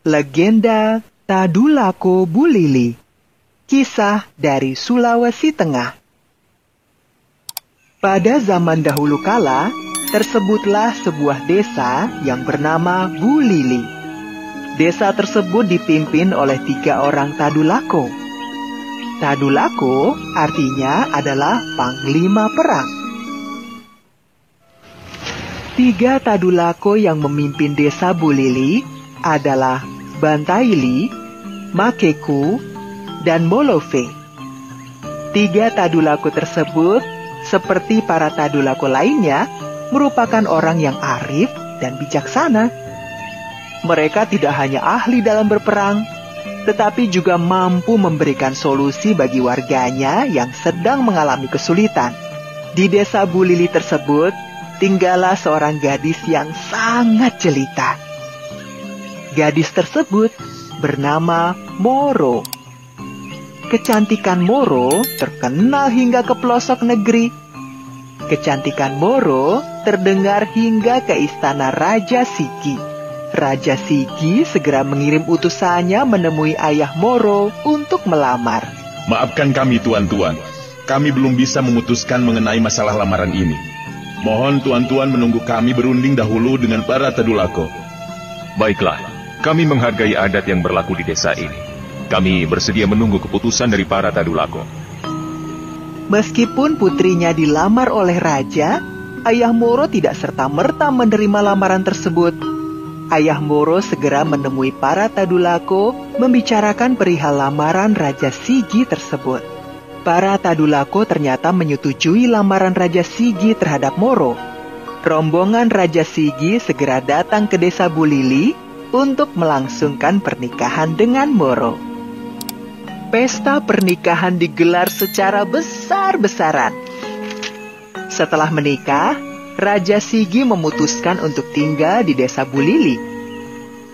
Legenda Tadulako Bulili. Kisah dari Sulawesi Tengah. Pada zaman dahulu kala, tersebutlah sebuah desa yang bernama Bulili. Desa tersebut dipimpin oleh 3 orang Tadulako. Tadulako artinya adalah panglima perang. 3 Tadulako yang memimpin desa Bulili adalah Bantaili, Makeku, dan Molove. 3 Tadulako tersebut, seperti para Tadulako lainnya, merupakan orang yang arif dan bijaksana. Mereka tidak hanya ahli dalam berperang, tetapi juga mampu memberikan solusi bagi warganya yang sedang mengalami kesulitan. Di desa Bulili tersebut, tinggallah seorang gadis yang sangat jelita. Gadis tersebut bernama Moro. Kecantikan Moro terkenal hingga ke pelosok negeri. Kecantikan Moro terdengar hingga ke istana Raja Sigi. Raja Sigi segera mengirim utusannya menemui ayah Moro untuk melamar. Maafkan kami, tuan-tuan. Kami belum bisa memutuskan mengenai masalah lamaran ini. Mohon tuan-tuan menunggu kami berunding dahulu dengan para Tadulako. Baiklah, kami menghargai adat yang berlaku di desa ini. Kami bersedia menunggu keputusan dari para Tadulako. Meskipun putrinya dilamar oleh raja, ayah Moro tidak serta-merta menerima lamaran tersebut. Ayah Moro segera menemui para Tadulako membicarakan perihal lamaran Raja Sigi tersebut. Para Tadulako ternyata menyetujui lamaran Raja Sigi terhadap Moro. Rombongan Raja Sigi segera datang ke desa Bulili untuk melangsungkan pernikahan dengan Moro. Pesta pernikahan digelar secara besar-besaran. Setelah menikah, Raja Sigi memutuskan untuk tinggal di desa Bulili.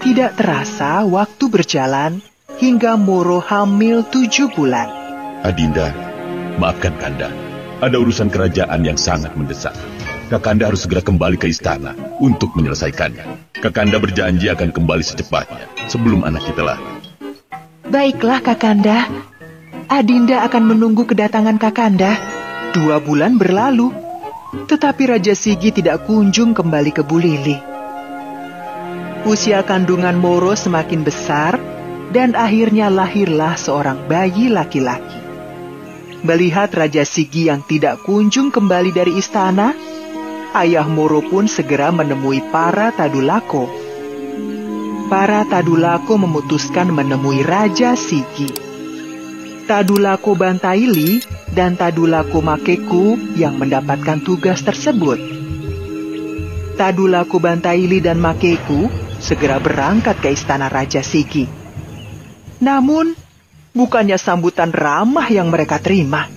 Tidak terasa waktu berjalan hingga Moro hamil 7 bulan. Adinda, maafkan Kanda. Ada urusan kerajaan yang sangat mendesak. Kakanda harus segera kembali ke istana untuk menyelesaikannya. Kakanda berjanji akan kembali secepatnya sebelum anak kita lahir. Baiklah, Kakanda. Adinda akan menunggu kedatangan Kakanda. 2 bulan berlalu, tetapi Raja Sigi tidak kunjung kembali ke Bulili. Usia kandungan Moro semakin besar, dan akhirnya lahirlah seorang bayi laki-laki. Melihat Raja Sigi yang tidak kunjung kembali dari istana, ayah Moro pun segera menemui para Tadulako. Para Tadulako memutuskan menemui Raja Sigi. Tadulako Bantaili dan Tadulako Makeku yang mendapatkan tugas tersebut. Tadulako Bantaili dan Makeku segera berangkat ke istana Raja Sigi. Namun, bukannya sambutan ramah yang mereka terima.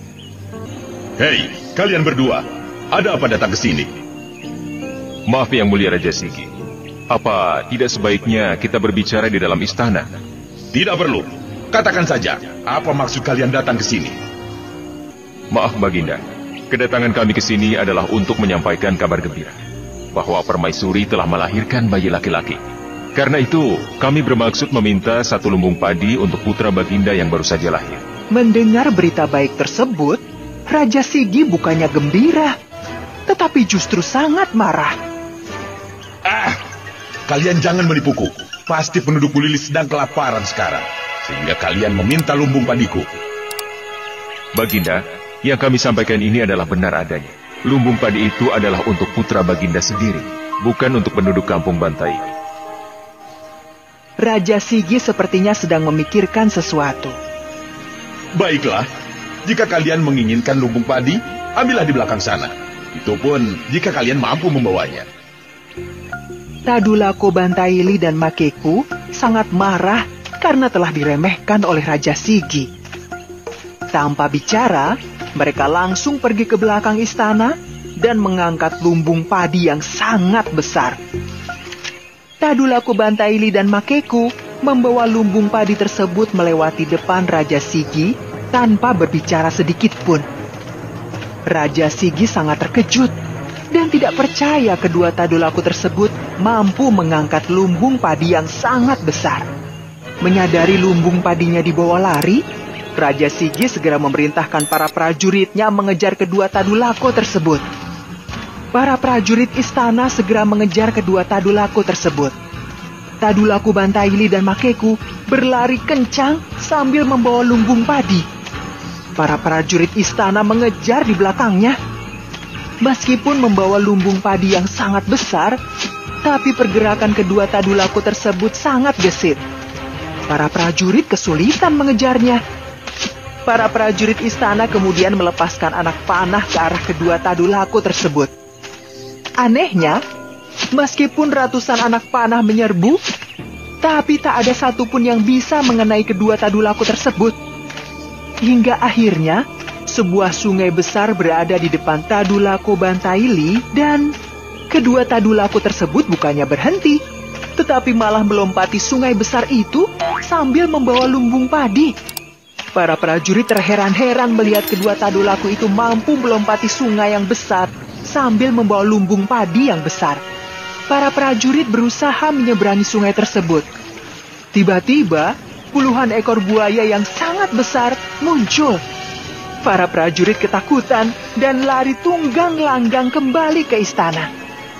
Hei, kalian berdua, ada apa datang ke sini? Maaf Yang Mulia Raja Sigi. Apa tidak sebaiknya kita berbicara di dalam istana? Tidak perlu. Katakan saja, apa maksud kalian datang ke sini? Maaf Baginda, kedatangan kami ke sini adalah untuk menyampaikan kabar gembira bahwa Permaisuri telah melahirkan bayi laki-laki. Karena itu, kami bermaksud meminta 1 lumbung padi untuk putra Baginda yang baru saja lahir. Mendengar berita baik tersebut, Raja Sigi bukannya gembira, tetapi justru sangat marah. Kalian jangan menipuku. Pasti penduduk Bulili sedang kelaparan sekarang, sehingga kalian meminta lumbung padiku. Baginda, yang kami sampaikan ini adalah benar adanya. Lumbung padi itu adalah untuk putra Baginda sendiri, bukan untuk penduduk kampung Bantai. Raja Sigi sepertinya sedang memikirkan sesuatu. Baiklah, jika kalian menginginkan lumbung padi, ambillah di belakang sana. Itu pun jika kalian mampu membawanya. Tadulako Bantaili dan Makeku sangat marah karena telah diremehkan oleh Raja Sigi. Tanpa bicara, mereka langsung pergi ke belakang istana dan mengangkat lumbung padi yang sangat besar. Tadulako Bantaili dan Makeku membawa lumbung padi tersebut melewati depan Raja Sigi tanpa berbicara sedikit pun. Raja Sigi sangat terkejut dan tidak percaya kedua Tadulako tersebut mampu mengangkat lumbung padi yang sangat besar. Menyadari lumbung padinya dibawa lari, Raja Sigi segera memerintahkan para prajuritnya mengejar kedua Tadulako tersebut. Para prajurit istana segera mengejar kedua Tadulako tersebut. Tadulako Bantaili dan Makeku berlari kencang sambil membawa lumbung padi. Para prajurit istana mengejar di belakangnya. Meskipun membawa lumbung padi yang sangat besar, tapi pergerakan kedua Tadulako tersebut sangat gesit. Para prajurit kesulitan mengejarnya. Para prajurit istana kemudian melepaskan anak panah ke arah kedua Tadulako tersebut. Anehnya, meskipun ratusan anak panah menyerbu, tapi tak ada satupun yang bisa mengenai kedua Tadulako tersebut. Hingga akhirnya, sebuah sungai besar berada di depan Tadulako Bantaili dan kedua Tadulako tersebut bukannya berhenti, tetapi malah melompati sungai besar itu sambil membawa lumbung padi. Para prajurit terheran-heran melihat kedua Tadulako itu mampu melompati sungai yang besar sambil membawa lumbung padi yang besar. Para prajurit berusaha menyeberangi sungai tersebut. Tiba-tiba, puluhan ekor buaya yang sangat besar muncul. Para prajurit ketakutan dan lari tunggang langgang kembali ke istana.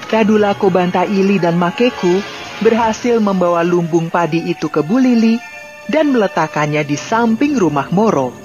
Tadulako Bantaili dan Makeku berhasil membawa lumbung padi itu ke Bu Lili dan meletakkannya di samping rumah Moro.